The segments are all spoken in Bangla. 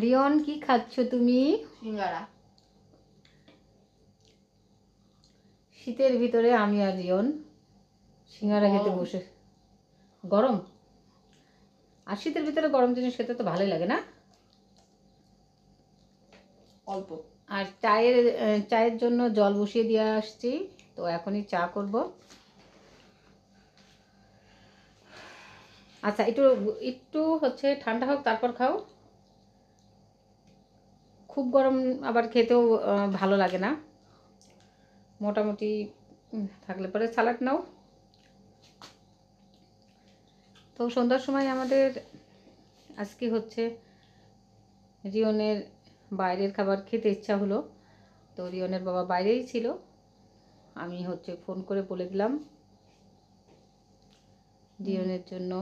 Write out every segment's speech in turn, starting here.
রিয়ন কি খাচ্ছ তুমি? সিঙ্গারা। শীতের ভিতরে আমি আর রিয়ন সিঙ্গারা খেতে বসে। গরম? আর শীতের ভিতরে গরম জিনিস খেতে তো ভালোই লাগে না? অল্প। আর চায়ের জন্য জল বসিয়ে দিয়ে আসছি, তো এখনই চা করব। আচ্ছা, একটু একটু হচ্ছে ঠান্ডা হোক তারপর খাও। খুব গরম আবার খেতেও ভালো লাগে না। মোটামুটি থাকলে পরে সালাড নাও। তো সন্ধ্যার সময় আমাদের আজকে হচ্ছে রিয়নের বাইরের খাবার খেতে ইচ্ছা হলো, তো রিয়নের বাবা বাইরেই ছিল। আমি হচ্ছে ফোন করে বলে দিলাম রিয়নের জন্য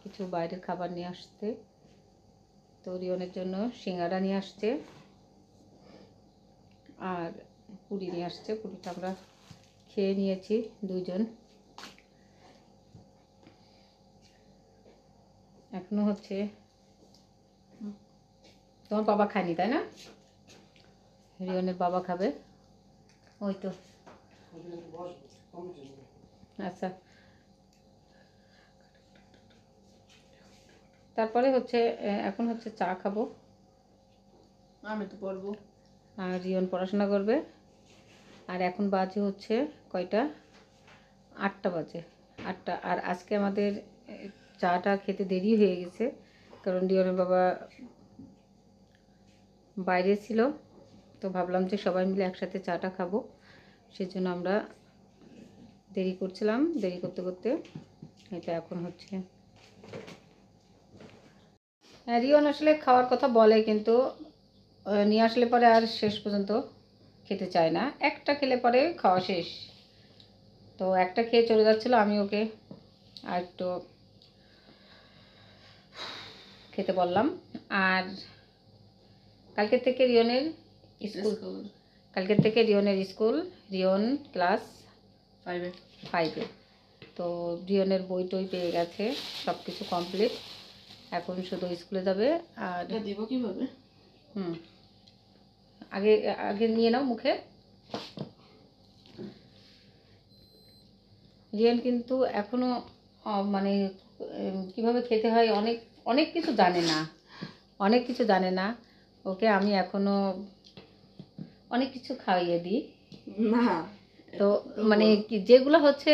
কিছু বাইরের খাবার নিয়ে আসতে। তো রিয়নের জন্য সিঙ্গারা নিয়ে আসছে আর পুরি নিয়ে আসছে। পুরিটা আমরা খেয়ে নিয়েছি দুজন। এখনো হচ্ছে তোমার বাবা খায়নি তাই না? রিয়নের বাবা খাবে। ওই তো আচ্ছা, তারপরে হচ্ছে এখন হচ্ছে চা খাবো। আমি তো পড়বো। আর রিয়ন পড়াশোনা করবে। আর এখন বাজে হচ্ছে কয়টা? 8টা বাজে। 8টা। আর আজকে আমাদের চাটা খেতে দেরি হয়ে গেছে, কারণ রিয়নের বাবা বাইরে ছিল। তো ভাবলাম যে সবাই মিলে একসাথে চাটা খাবো, সেজন্য আমরা দেরি করছিলাম। দেরি করতে করতে এটা এখন হচ্ছে। রিয়ন আসলে খাওয়ার কথা বলে, কিন্তু নিয়ে আসলে পরে আর শেষ পর্যন্ত খেতে চায় না। একটা খেলে পরে খাওয়া শেষ। তো একটা খেয়ে চলে যাচ্ছিলো, আমি ওকে আর একটু খেতে বললাম। আর কালকের থেকে রিয়নের স্কুল। রিয়ন ক্লাস 5-এ। তো রিয়নের বই টই পেয়ে গেছে, সব কিছু কমপ্লিট। এখন শুধু স্কুলে যাবে। আর দিব কিভাবে? আগে আগে নিয়ে নাও মুখে। রিয়ন কিন্তু এখনো মানে কিভাবে খেতে হয় অনেক অনেক কিছু জানে না। ওকে আমি এখনো অনেক কিছু খাইয়ে দিই না, তো মানে যেগুলো হচ্ছে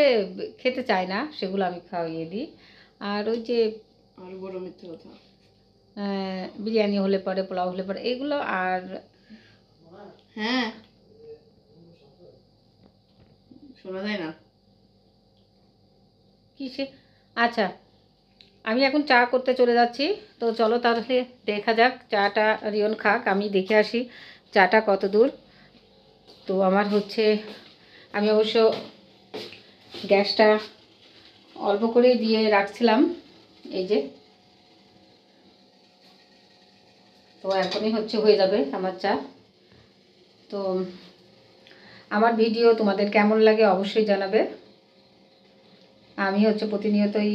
খেতে চায় না সেগুলো আমি খাইয়ে দিই। আর ওই যে আর বড় মিথ্যে কথা, বিরিয়ানি হলে পরে, পোলাও হলে পরে, এগুলো। আর হ্যাঁ শোনা যায় না কিসে। আচ্ছা, আমি এখন চা করতে চলে যাচ্ছি। তো চলো তাহলে দেখা যাক চাটা। রিয়ন খাক, আমি দেখে আসি চাটা কত দূর। তো আমার হচ্ছে আমি অবশ্য গ্যাসটা অল্প করে দিয়ে রাখছিলাম, এই যে। তো এখনই হচ্ছে হয়ে যাবে আমার চা। তো আমার ভিডিও তোমাদের কেমন লাগে অবশ্যই জানাবে। আমি হচ্ছে প্রতিনিয়তই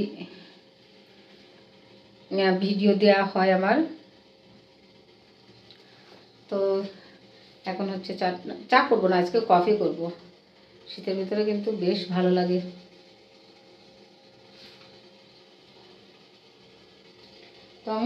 ভিডিও দেওয়া হয় আমার। তো এখন হচ্ছে চা করবো না, আজকে কফি করব। শীতের ভিতরে কিন্তু বেশ ভালো লাগে। তো আমি